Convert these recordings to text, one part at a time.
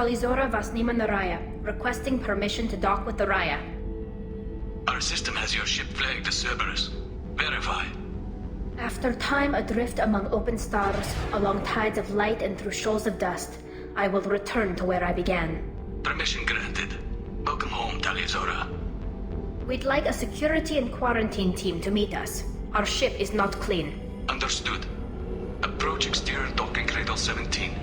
Tali vas Raya, requesting permission to dock with the Raya. Our system has your ship flagged as Cerberus. Verify. After time adrift among open stars, along tides of light and through shoals of dust, I will return to where I began. Permission granted. Welcome home, Tali. We'd like a security and quarantine team to meet us. Our ship is not clean. Understood. Approach exterior docking cradle 17.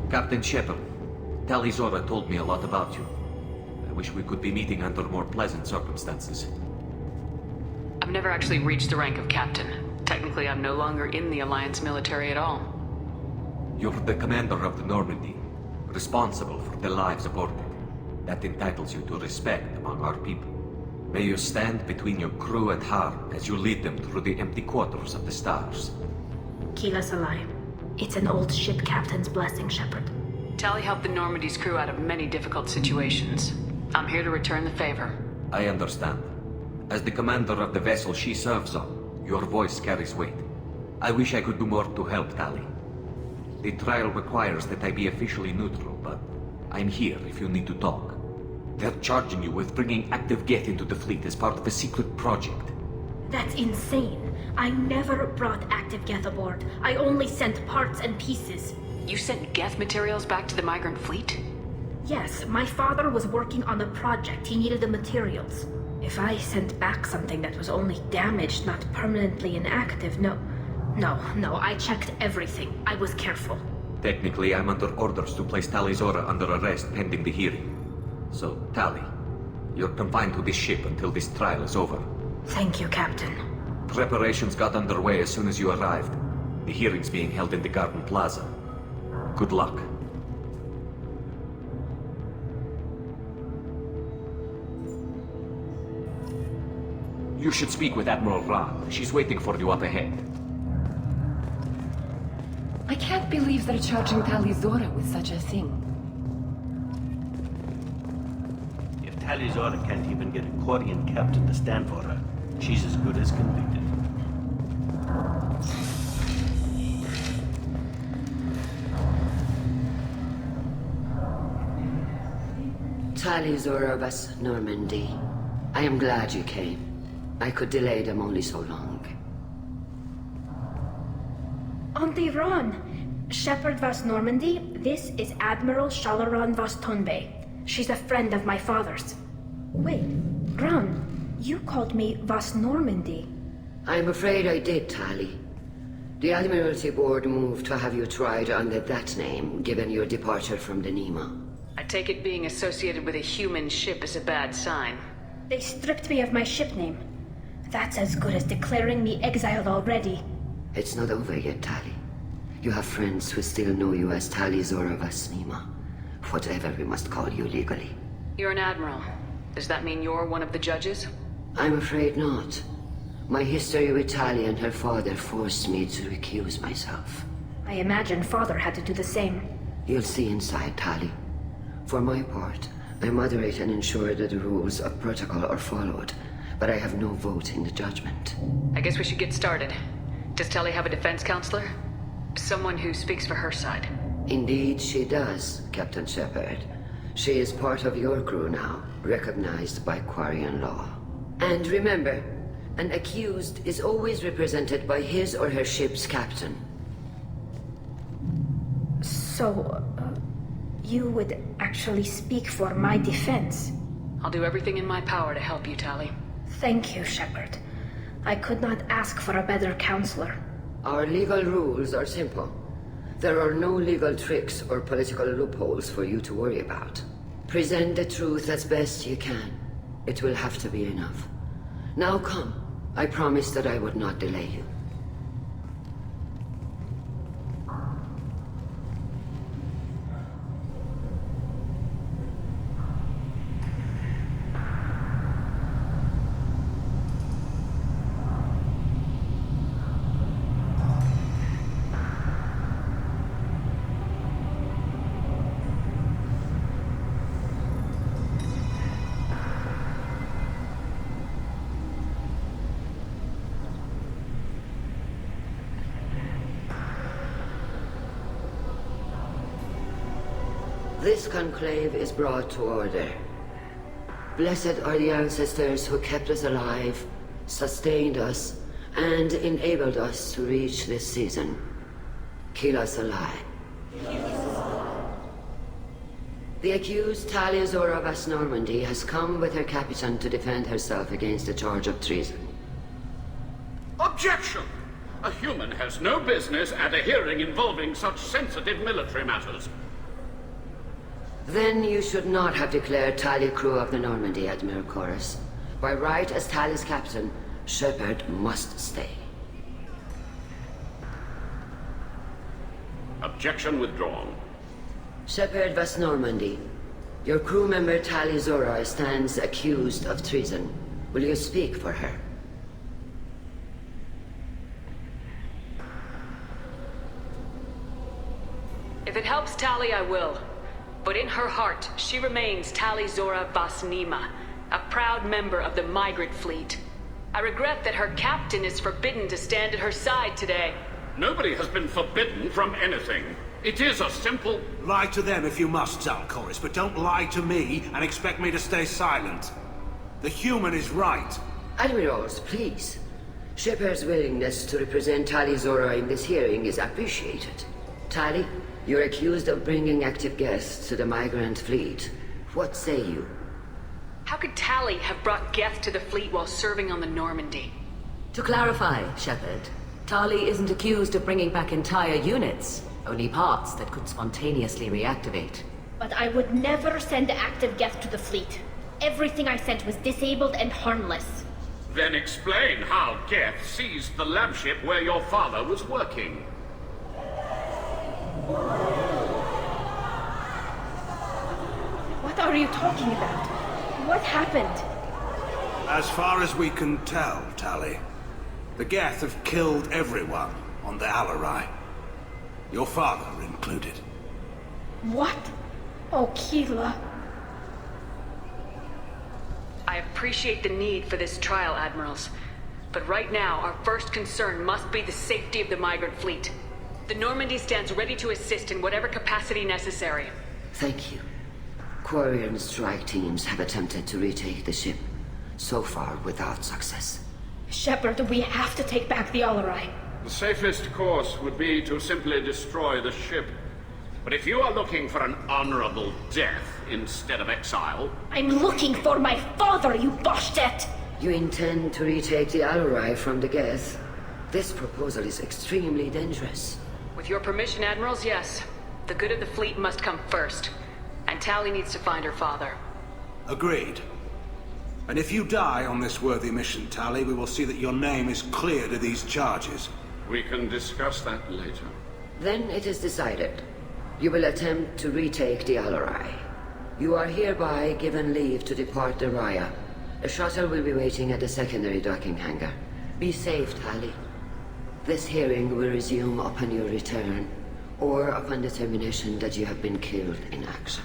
Captain Shepard, Tali told me a lot about you. I wish we could be meeting under more pleasant circumstances. I've never actually reached the rank of captain. Technically, I'm no longer in the Alliance military at all. You're the commander of the Normandy, responsible for the lives aborted. That entitles you to respect among our people. May you stand between your crew and harm as you lead them through the empty quarters of the stars. Kila Salai. It's an old ship captain's blessing, Shepard. Tali helped the Normandy's crew out of many difficult situations. I'm here to return the favor. I understand. As the commander of the vessel she serves on, your voice carries weight. I wish I could do more to help Tali. The trial requires that I be officially neutral, but I'm here if you need to talk. They're charging you with bringing active Geth into the fleet as part of a secret project. That's insane. I never brought active Geth aboard. I only sent parts and pieces. You sent Geth materials back to the migrant fleet? Yes, my father was working on a project. He needed the materials. If I sent back something that was only damaged, not permanently inactive, no, I checked everything. I was careful. Technically, I'm under orders to place Tali under arrest pending the hearing. So, Tali, you're confined to this ship until this trial is over. Thank you, Captain. Preparations got underway as soon as you arrived. The hearing's being held in the Garden Plaza. Good luck. You should speak with Admiral Ra. She's waiting for you up ahead. I can't believe they're charging Tali with such a thing. If Tali can't even get a Quarian captain to stand for her, she's as good as convicted. Tali vas Normandy. I am glad you came. I could delay them only so long. Auntie Ron! Shepard vas Normandy, this is Admiral Shalaran vas Tonbe. She's a friend of my father's. Wait, Ron, you called me vas Normandy. I'm afraid I did, Tali. The Admiralty Board moved to have you tried under that name, given your departure from the Nima. I take it being associated with a human ship is a bad sign. They stripped me of my ship name. That's as good as declaring me exiled already. It's not over yet, Tali. You have friends who still know you as Tali vas Nima. Whatever we must call you legally. You're an admiral. Does that mean you're one of the judges? I'm afraid not. My history with Tali and her father forced me to recuse myself. I imagine father had to do the same. You'll see inside, Tali. For my part, I moderate and ensure that the rules of protocol are followed, but I have no vote in the judgment. I guess we should get started. Does Tali have a defense counselor? Someone who speaks for her side. Indeed, she does, Captain Shepard. She is part of your crew now, recognized by Quarian law. And remember, an accused is always represented by his or her ship's captain. So, you would actually speak for my defense? I'll do everything in my power to help you, Tali. Thank you, Shepard. I could not ask for a better counselor. Our legal rules are simple. There are no legal tricks or political loopholes for you to worry about. Present the truth as best you can. It will have to be enough. Now come. I promised that I would not delay you. This conclave is brought to order. Blessed are the ancestors who kept us alive, sustained us, and enabled us to reach this season. Keep us alive. The accused Tali Zora Vas Normandy has come with her captain to defend herself against a charge of treason. Objection! A human has no business at a hearing involving such sensitive military matters. Then you should not have declared Tali crew of the Normandy, Admiral Chorus. By right as Tali's captain, Shepard must stay. Objection withdrawn. Shepard Vas Normandy, your crew member Tali Zora stands accused of treason. Will you speak for her? If it helps Tali, I will. But in her heart, she remains Tali Zora Vas Nima, a proud member of the migrant fleet. I regret that her captain is forbidden to stand at her side today. Nobody has been forbidden from anything. It is a simple... Lie to them if you must, Zalcoris, but don't lie to me and expect me to stay silent. The human is right. Admirals, please. Shepard's willingness to represent Tali Zora in this hearing is appreciated. Tali, you're accused of bringing active guests to the migrant fleet. What say you? How could Tali have brought Geth to the fleet while serving on the Normandy? To clarify, Shepard, Tali isn't accused of bringing back entire units, only parts that could spontaneously reactivate. But I would never send active Geth to the fleet. Everything I sent was disabled and harmless. Then explain how Geth seized the lab ship where your father was working. What are you talking about? What happened? As far as we can tell, Tali, the Geth have killed everyone on the Alarai. Your father included. What? Oh, Keela. I appreciate the need for this trial, Admirals. But right now, our first concern must be the safety of the migrant fleet. The Normandy stands ready to assist in whatever capacity necessary. Thank you. Quarian strike teams have attempted to retake the ship, so far without success. Shepard, we have to take back the Alarai. The safest course would be to simply destroy the ship. But if you are looking for an honorable death instead of exile... I'm looking for my father, you Boshtet! You intend to retake the Alarai from the Geth? This proposal is extremely dangerous. With your permission, Admirals, yes. The good of the fleet must come first. And Tali needs to find her father. Agreed. And if you die on this worthy mission, Tali, we will see that your name is cleared of these charges. We can discuss that later. Then it is decided. You will attempt to retake the Alarai. You are hereby given leave to depart the Raya. A shuttle will be waiting at the secondary docking hangar. Be safe, Tali. This hearing will resume upon your return, or upon determination that you have been killed in action.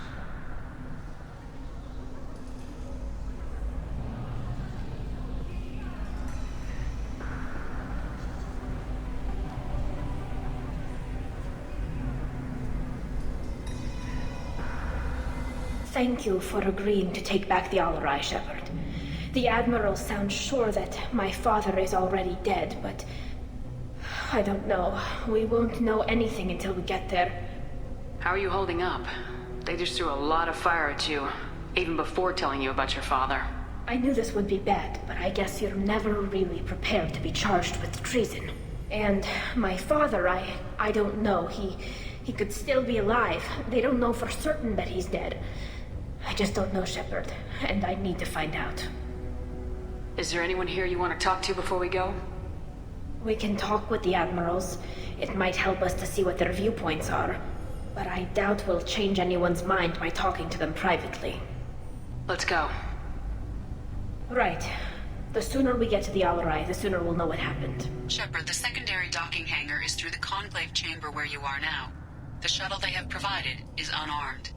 thank you for agreeing to take back the Alarai, Shepard. The Admiral sounds sure that my father is already dead, but... I don't know. We won't know anything until we get there. How are you holding up? They just threw a lot of fire at you, even before telling you about your father. I knew this would be bad, but I guess you're never really prepared to be charged with treason. And my father, I don't know. He could still be alive. They don't know for certain that he's dead. I just don't know, Shepard, and I need to find out. Is there anyone here you want to talk to before we go? We can talk with the Admirals. It might help us to see what their viewpoints are. But I doubt we'll change anyone's mind by talking to them privately. Let's go. Right. The sooner we get to the Alarai, the sooner we'll know what happened. Shepard, the secondary docking hangar is through the conclave chamber where you are now. The shuttle they have provided is unarmed.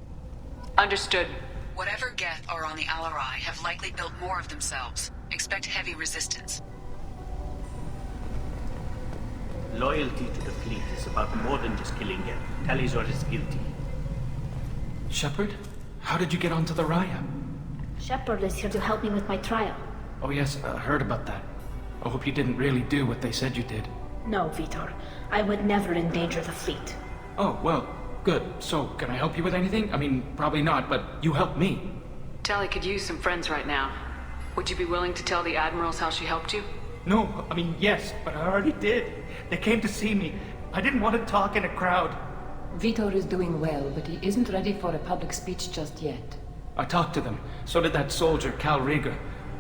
Understood. Whatever Geth are on the Alarai have likely built more of themselves. Expect heavy resistance. Loyalty to the fleet is about more than just killing Geth. Talizor is guilty. Shepard? How did you get onto the Raya? Shepard is here to help me with my trial. Oh yes, I heard about that. I hope you didn't really do what they said you did. No, Vitor. I would never endanger the fleet. Oh, well, good. So, can I help you with anything? I mean, probably not, but you helped me. Tali could use some friends right now. Would you be willing to tell the Admirals how she helped you? No, I mean, yes, but I already did. They came to see me. I didn't want to talk in a crowd. Vitor is doing well, but he isn't ready for a public speech just yet. I talked to them. So did that soldier, Cal Rieger.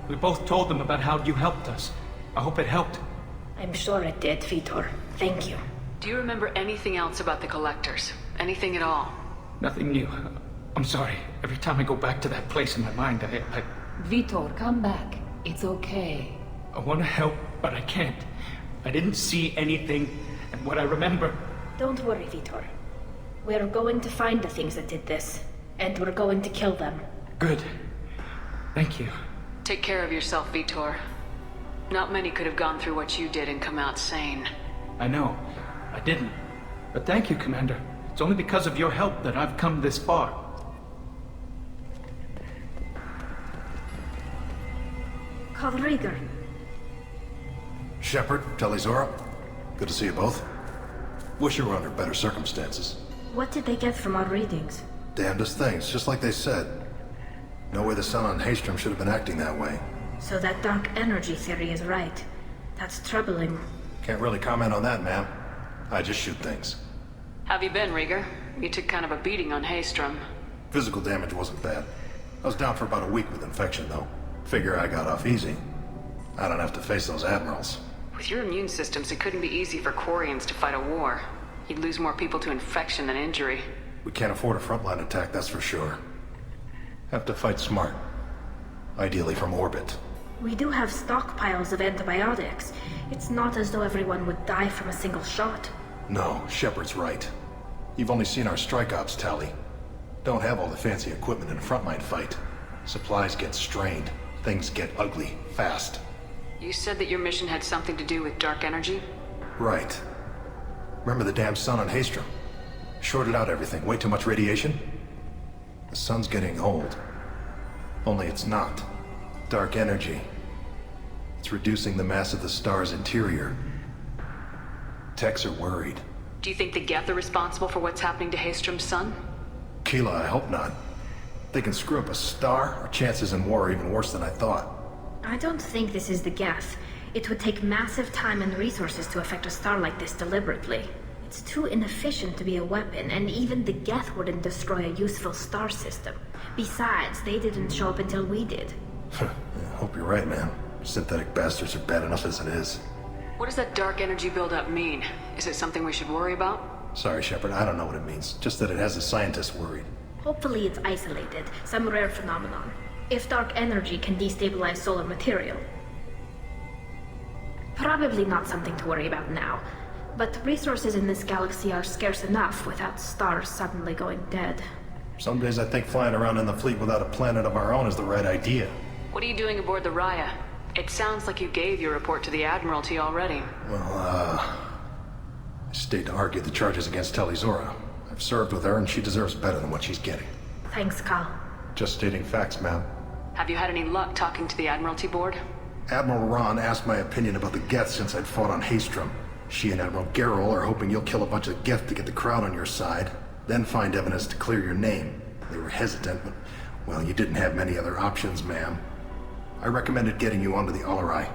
We both told them about how you helped us. I hope it helped. I'm sure it did, Vitor. Thank you. Do you remember anything else about the Collectors? Anything at all? Nothing new. I'm sorry. Every time I go back to that place in my mind, I Vitor, come back. It's okay. I want to help, but I can't. I didn't see anything, and what I remember... Don't worry, Vitor. We're going to find the things that did this, and we're going to kill them. Good. Thank you. Take care of yourself, Vitor. Not many could have gone through what you did and come out sane. I know. I didn't. But thank you, Commander. It's only because of your help that I've come this far. Cal Rieger. Shepard, Talizora. Good to see you both. Wish you were under better circumstances. What did they get from our readings? Damnedest things, just like they said. No way the sun on Haystrom should have been acting that way. So that dark energy theory is right. That's troubling. Can't really comment on that, ma'am. I just shoot things. Have you been, Rieger? You took kind of a beating on Haystrom. Physical damage wasn't bad. I was down for about a week with infection, though. Figure I got off easy. I don't have to face those admirals. With your immune systems, it couldn't be easy for Quarians to fight a war. You'd lose more people to infection than injury. We can't afford a frontline attack, that's for sure. Have to fight smart. Ideally from orbit. We do have stockpiles of antibiotics. It's not as though everyone would die from a single shot. No, Shepard's right. You've only seen our strike ops, Tali. Don't have all the fancy equipment in a frontline fight. Supplies get strained. Things get ugly, fast. You said that your mission had something to do with dark energy? Right. Remember the damn sun on Haystrom? Shorted out everything. Way too much radiation? The sun's getting old. Only it's not. Dark energy. It's reducing the mass of the star's interior. Techs are worried. Do you think the Geth are responsible for what's happening to Haystrom's sun? Keela, I hope not. They can screw up a star, our chances in war are even worse than I thought. I don't think this is the Geth. It would take massive time and resources to affect a star like this deliberately. It's too inefficient to be a weapon, and even the Geth wouldn't destroy a useful star system. Besides, they didn't show up until we did. I hope you're right, man. Synthetic bastards are bad enough as it is. What does that dark energy buildup mean? Is it something we should worry about? Sorry, Shepard, I don't know what it means. Just that it has the scientists worried. Hopefully it's isolated, some rare phenomenon. If dark energy can destabilize solar material. Probably not something to worry about now. But resources in this galaxy are scarce enough without stars suddenly going dead. Some days I think flying around in the fleet without a planet of our own is the right idea. What are you doing aboard the Raya? It sounds like you gave your report to the Admiralty already. Well, I stayed to argue the charges against Talizora. I've served with her and she deserves better than what she's getting. Thanks, Cal. Just stating facts, ma'am. Have you had any luck talking to the Admiralty Board? Admiral Ron asked my opinion about the Geth since I'd fought on Haestrom. She and Admiral Gerrel are hoping you'll kill a bunch of Geth to get the crowd on your side, then find evidence to clear your name. They were hesitant, but, well, you didn't have many other options, ma'am. I recommended getting you onto the Alarai.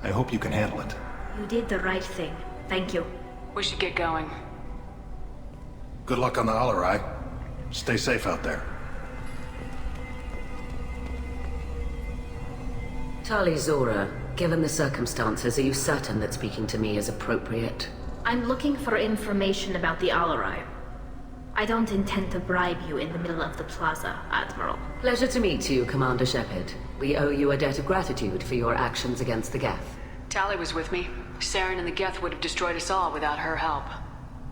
I hope you can handle it. You did the right thing. Thank you. We should get going. Good luck on the Alarai. Stay safe out there. Tali Zora, given the circumstances, are you certain that speaking to me is appropriate? I'm looking for information about the Alarai. I don't intend to bribe you in the middle of the plaza, Admiral. Pleasure to meet you, Commander Shepard. We owe you a debt of gratitude for your actions against the Geth. Tali was with me. Saren and the Geth would have destroyed us all without her help.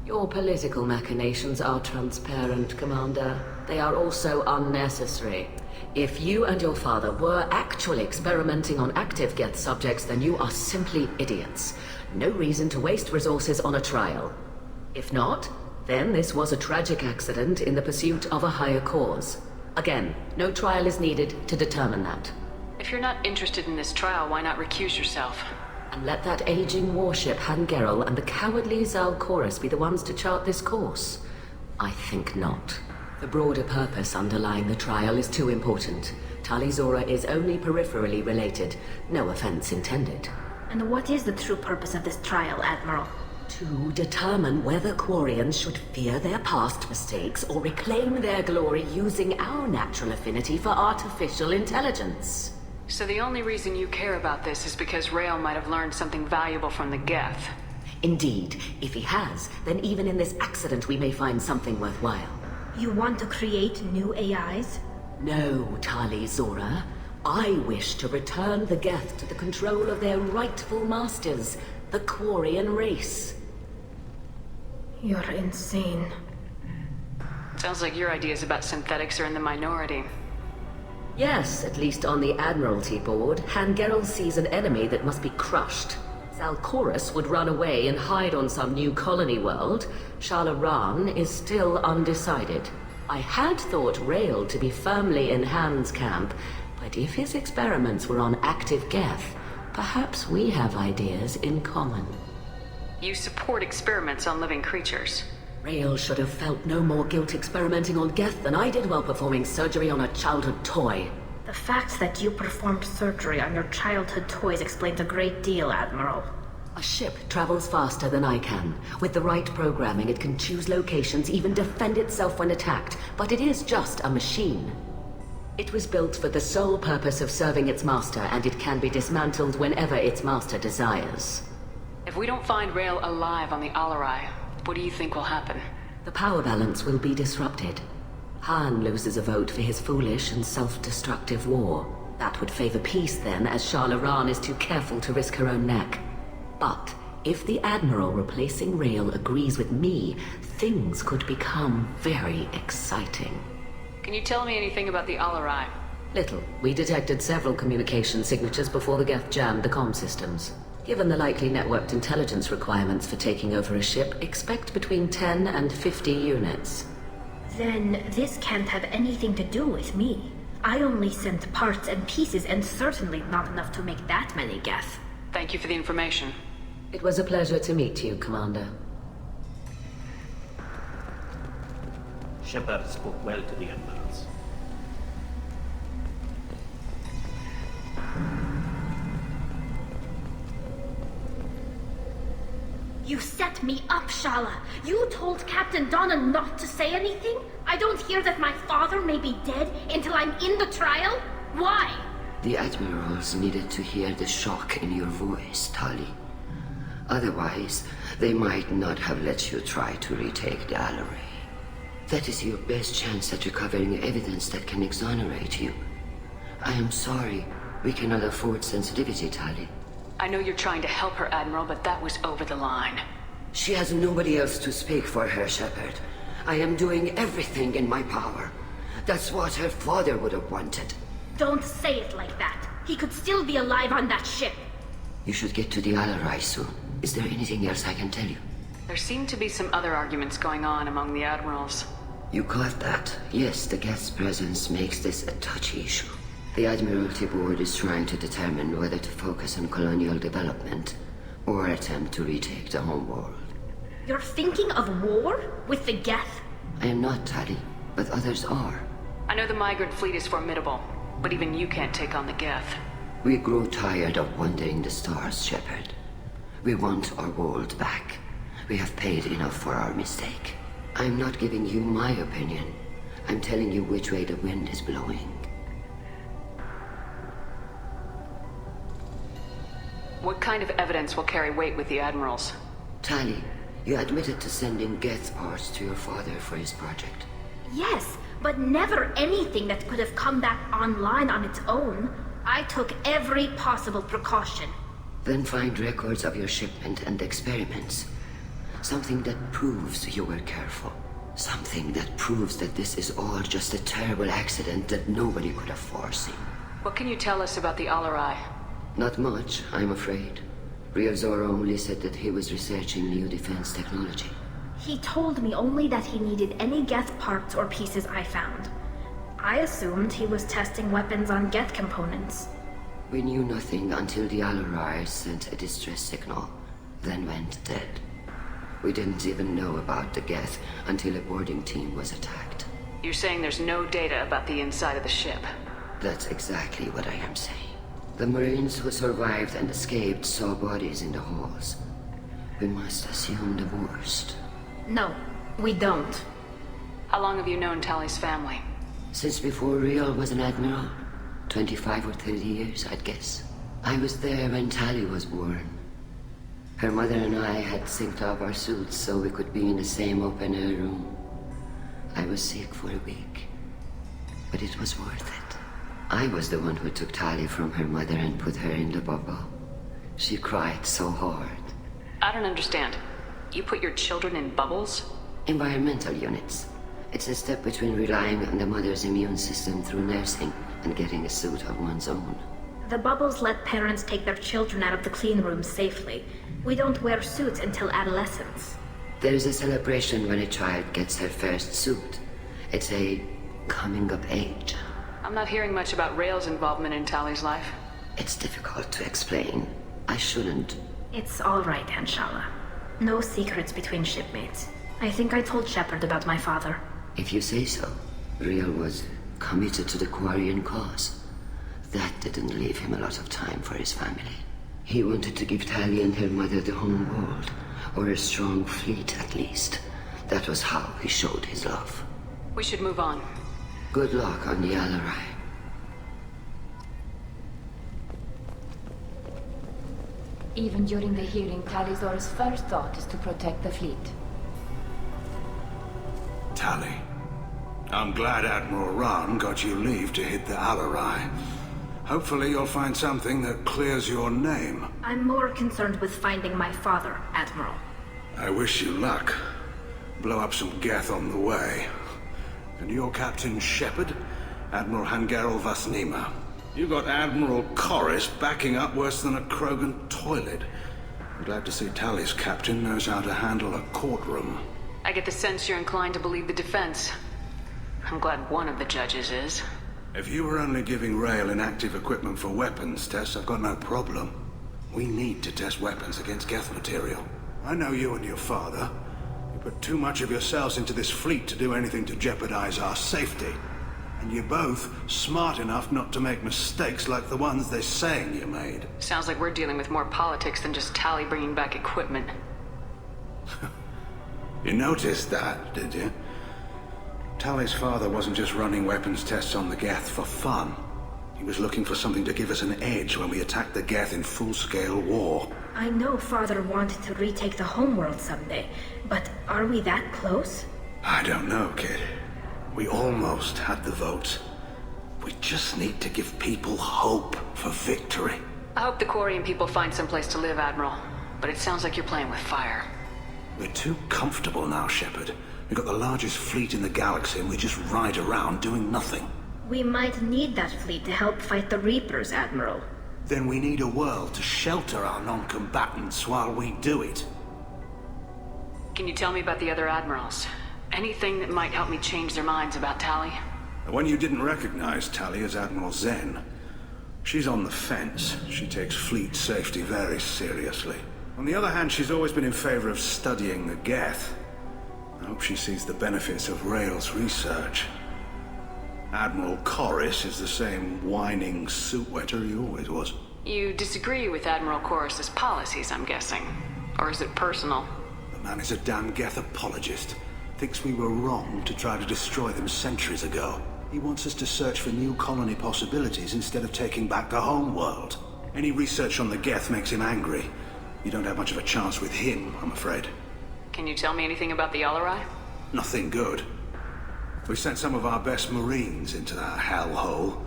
Your political machinations are transparent, Commander. They are also unnecessary. If you and your father were actually experimenting on active Geth subjects, then you are simply idiots. No reason to waste resources on a trial. If not, then this was a tragic accident in the pursuit of a higher cause. Again, no trial is needed to determine that. If you're not interested in this trial, why not recuse yourself? And let that aging warship Han Gerrel and the cowardly Zal Chorus be the ones to chart this course? I think not. The broader purpose underlying the trial is too important. Tali Zora is only peripherally related. No offense intended. And what is the true purpose of this trial, Admiral? To determine whether Quarians should fear their past mistakes or reclaim their glory using our natural affinity for artificial intelligence. So the only reason you care about this is because Rael might have learned something valuable from the Geth. Indeed. If he has, then even in this accident we may find something worthwhile. You want to create new AIs? No, Tali Zora. I wish to return the Geth to the control of their rightful masters, the Quarian race. You're insane. Sounds like your ideas about synthetics are in the minority. Yes, at least on the Admiralty Board, Han Gerrel sees an enemy that must be crushed. Zal Chorus would run away and hide on some new colony world. Shala Ran is still undecided. I had thought Rael to be firmly in Han's camp, but if his experiments were on active Geth, perhaps we have ideas in common. You support experiments on living creatures. Rael should have felt no more guilt experimenting on Geth than I did while performing surgery on a childhood toy. The fact that you performed surgery on your childhood toys explains a great deal, Admiral. A ship travels faster than I can. With the right programming, it can choose locations, even defend itself when attacked, but it is just a machine. It was built for the sole purpose of serving its master, and it can be dismantled whenever its master desires. If we don't find Rael alive on the Alarai, what do you think will happen? The power balance will be disrupted. Han loses a vote for his foolish and self-destructive war. That would favor peace then, as Shala Ran is too careful to risk her own neck. But if the Admiral replacing Rael agrees with me, things could become very exciting. Can you tell me anything about the Alarai? Little. We detected several communication signatures before the Geth jammed the comm systems. Given the likely networked intelligence requirements for taking over a ship, expect between 10 and 50 units. Then this can't have anything to do with me. I only sent parts and pieces, and certainly not enough to make that many Geth. Thank you for the information. It was a pleasure to meet you, Commander. Shepard spoke well to the Admirals. You set me up, Shala. You told Captain Donna not to say anything? I don't hear that my father may be dead until I'm in the trial? Why? The Admirals needed to hear the shock in your voice, Tali. Otherwise, they might not have let you try to retake the Alarai. That is your best chance at recovering evidence that can exonerate you. I am sorry. We cannot afford sensitivity, Tali. I know you're trying to help her, Admiral, but that was over the line. She has nobody else to speak for her, Shepard. I am doing everything in my power. That's what her father would have wanted. Don't say it like that. He could still be alive on that ship. You should get to the Alarai soon. Is there anything else I can tell you? There seem to be some other arguments going on among the Admirals. You caught that. Yes, the guest presence makes this a touchy issue. The Admiralty Board is trying to determine whether to focus on colonial development or attempt to retake the homeworld. You're thinking of war? With the Geth? I am not, Tali, but others are. I know the migrant fleet is formidable, but even you can't take on the Geth. We grow tired of wandering the stars, Shepard. We want our world back. We have paid enough for our mistake. I'm not giving you my opinion. I'm telling you which way the wind is blowing. What kind of evidence will carry weight with the Admirals? Tali, you admitted to sending Geth parts to your father for his project. Yes, but never anything that could have come back online on its own. I took every possible precaution. Then find records of your shipment and experiments. Something that proves you were careful. Something that proves that this is all just a terrible accident that nobody could have foreseen. What can you tell us about the Alarai? Not much, I'm afraid. Real Zora only said that he was researching new defense technology. He told me only that he needed any Geth parts or pieces I found. I assumed he was testing weapons on Geth components. We knew nothing until the Alarai sent a distress signal, then went dead. We didn't even know about the Geth until a boarding team was attacked. You're saying there's no data about the inside of the ship? That's exactly what I am saying. The Marines who survived and escaped saw bodies in the halls. We must assume the worst. No, we don't. How long have you known Tali's family? Since before Real was an admiral. 25 or 30 years, I'd guess. I was there when Tali was born. Her mother and I had synced up our suits so we could be in the same open-air room. I was sick for a week, but it was worth it. I was the one who took Tali from her mother and put her in the bubble. She cried so hard. I don't understand. You put your children in bubbles? Environmental units. It's a step between relying on the mother's immune system through nursing and getting a suit of one's own. The bubbles let parents take their children out of the clean rooms safely. We don't wear suits until adolescence. There's a celebration when a child gets her first suit. It's a coming of age. I'm not hearing much about Rail's involvement in Tali's life. It's difficult to explain. I shouldn't. It's all right, Anshala. No secrets between shipmates. I think I told Shepard about my father. If you say so. Real was committed to the Quarian cause. That didn't leave him a lot of time for his family. He wanted to give Tali and her mother the home world, or a strong fleet at least. That was how he showed his love. We should move on. Good luck on the Alarai. Even during the hearing, Tali's first thought is to protect the fleet. Tali, I'm glad Admiral Rahn got you leave to hit the Alarai. Hopefully you'll find something that clears your name. I'm more concerned with finding my father, Admiral. I wish you luck. Blow up some Geth on the way. And you're Captain Shepard, Admiral Hangarel Vasnima. You got Admiral Corris backing up worse than a Krogan toilet. I'm glad to see Tali's captain knows how to handle a courtroom. I get the sense you're inclined to believe the defense. I'm glad one of the judges is. If you were only giving Rail inactive equipment for weapons tests, I've got no problem. We need to test weapons against Geth material. I know you and your father. You put too much of yourselves into this fleet to do anything to jeopardize our safety. And you're both smart enough not to make mistakes like the ones they're saying you made. Sounds like we're dealing with more politics than just Tali bringing back equipment. You noticed that, did you? Tali's father wasn't just running weapons tests on the Geth for fun. He was looking for something to give us an edge when we attacked the Geth in full-scale war. I know father wanted to retake the homeworld someday, but are we that close? I don't know, kid. We almost had the votes. We just need to give people hope for victory. I hope the Quarian people find some place to live, Admiral. But it sounds like you're playing with fire. We're too comfortable now, Shepard. We've got the largest fleet in the galaxy and we just ride around doing nothing. We might need that fleet to help fight the Reapers, Admiral. Then we need a world to shelter our non-combatants while we do it. Can you tell me about the other admirals? Anything that might help me change their minds about Tali? The one you didn't recognize, Tali, is Admiral Zen. She's on the fence. She takes fleet safety very seriously. On the other hand, she's always been in favor of studying the Geth. I hope she sees the benefits of Rael's research. Admiral Corris is the same whining suit-wetter he always was. You disagree with Admiral Corris's policies, I'm guessing. Or is it personal? The man is a damn Geth apologist. Thinks we were wrong to try to destroy them centuries ago. He wants us to search for new colony possibilities instead of taking back the home world. Any research on the Geth makes him angry. You don't have much of a chance with him, I'm afraid. Can you tell me anything about the Alarai? Nothing good. We sent some of our best Marines into that hellhole.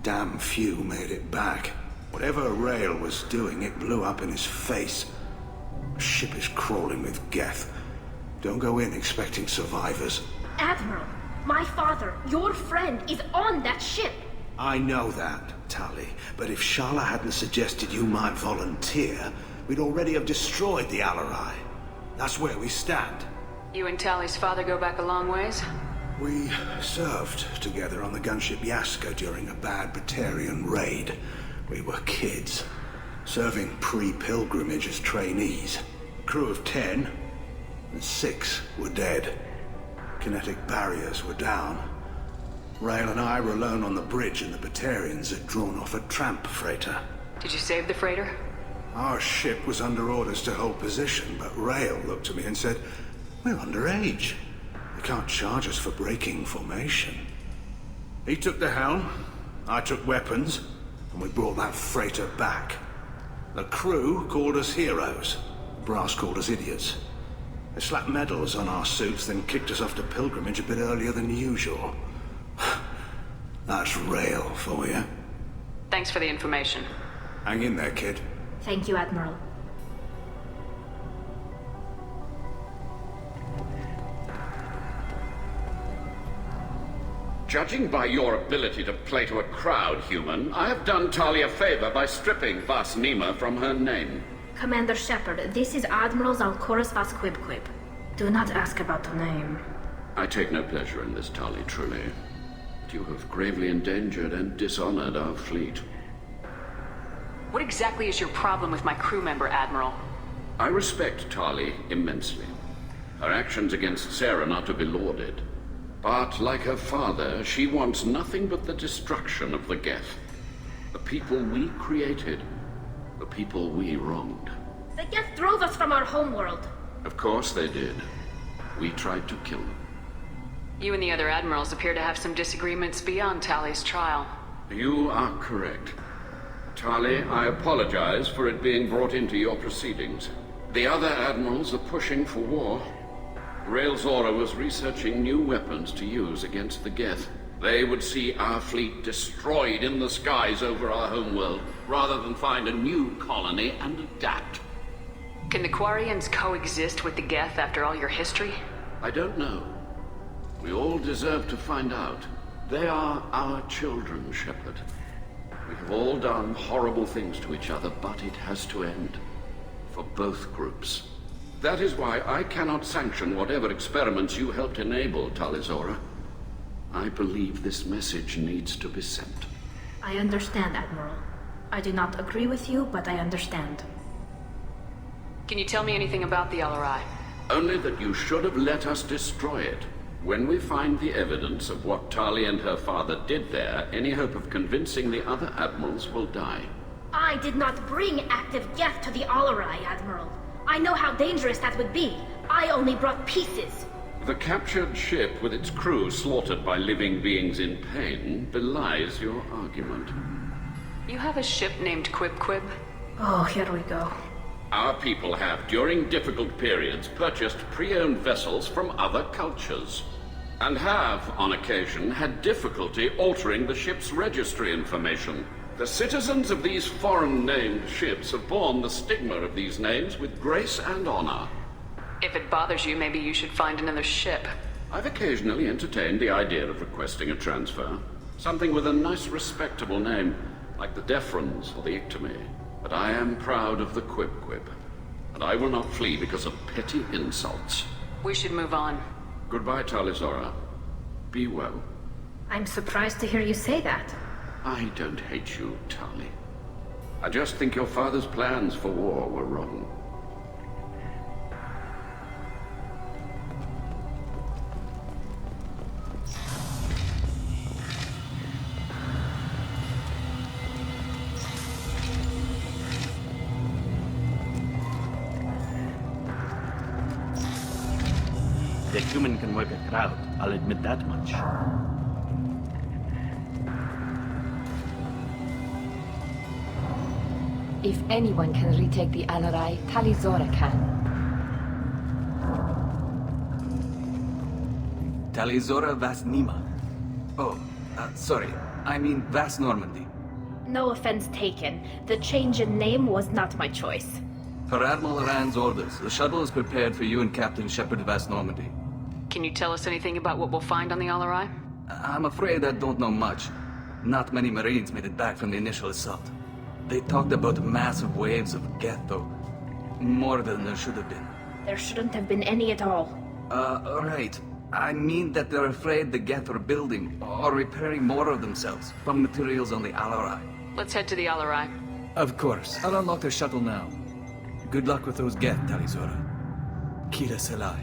Damn few made it back. Whatever Rael was doing, it blew up in his face. The ship is crawling with Geth. Don't go in expecting survivors. Admiral, my father, your friend, is on that ship. I know that, Tali. But if Shala hadn't suggested you might volunteer, we'd already have destroyed the Alarai. That's where we stand. You and Tali's father go back a long ways? We served together on the gunship Yaska during a bad Batarian raid. We were kids, serving pre-pilgrimage as trainees. Crew of 10, and 6 were dead. Kinetic barriers were down. Rael and I were alone on the bridge, and the Batarians had drawn off a tramp freighter. Did you save the freighter? Our ship was under orders to hold position, but Rael looked at me and said, "We're underage. They can't charge us for breaking formation." He took the helm, I took weapons, and we brought that freighter back. The crew called us heroes. Brass called us idiots. They slapped medals on our suits, then kicked us off to pilgrimage a bit earlier than usual. That's Rael for you. Thanks for the information. Hang in there, kid. Thank you, Admiral. Judging by your ability to play to a crowd, human, I have done Tali a favor by stripping Vas Nima from her name. Commander Shepard, this is Admiral Zalkoris Vas Quibquib. Do not ask about the name. I take no pleasure in this, Tali, truly. But you have gravely endangered and dishonored our fleet. What exactly is your problem with my crew member, Admiral? I respect Tali immensely. Her actions against Saren are to be lauded. But, like her father, she wants nothing but the destruction of the Geth. The people we created. The people we wronged. The Geth drove us from our homeworld. Of course they did. We tried to kill them. You and the other admirals appear to have some disagreements beyond Tali's trial. You are correct. Tali, I apologize for it being brought into your proceedings. The other admirals are pushing for war. Rael Zora was researching new weapons to use against the Geth. They would see our fleet destroyed in the skies over our homeworld, rather than find a new colony and adapt. Can the Quarians coexist with the Geth after all your history? I don't know. We all deserve to find out. They are our children, Shepard. We have all done horrible things to each other, but it has to end. For both groups. That is why I cannot sanction whatever experiments you helped enable, Tali Zora. I believe this message needs to be sent. I understand, Admiral. I do not agree with you, but I understand. Can you tell me anything about the Alarai? Only that you should have let us destroy it. When we find the evidence of what Tali and her father did there, any hope of convincing the other admirals will die. I did not bring active Geth to the Alarai, Admiral. I know how dangerous that would be. I only brought pieces. The captured ship with its crew slaughtered by living beings in pain belies your argument. You have a ship named Quib? Oh, here we go. Our people have, during difficult periods, purchased pre-owned vessels from other cultures. And have, on occasion, had difficulty altering the ship's registry information. The citizens of these foreign-named ships have borne the stigma of these names with grace and honor. If it bothers you, maybe you should find another ship. I've occasionally entertained the idea of requesting a transfer. Something with a nice, respectable name, like the Defrons or the Ictomy. But I am proud of the Quib, and I will not flee because of petty insults. We should move on. Goodbye, Talizora. Be well. I'm surprised to hear you say that. I don't hate you, Tali. I just think your father's plans for war were wrong. The human can work a crowd, I'll admit that much. If anyone can retake the Alarai, Talizora can. Talizora Vas Nima. Oh, sorry. I mean Vas Normandy. No offense taken. The change in name was not my choice. Per Admiral Rand's orders, the shuttle is prepared for you and Captain Shepard Vas Normandy. Can you tell us anything about what we'll find on the Alarai? I'm afraid I don't know much. Not many Marines made it back from the initial assault. They talked about massive waves of Geth, though. More than there should have been. There shouldn't have been any at all. Right. I mean that they're afraid the Geth are building or repairing more of themselves from materials on the Alarai. Let's head to the Alarai. Of course. I'll unlock the shuttle now. Good luck with those Geth, Talizora. Kira Selai.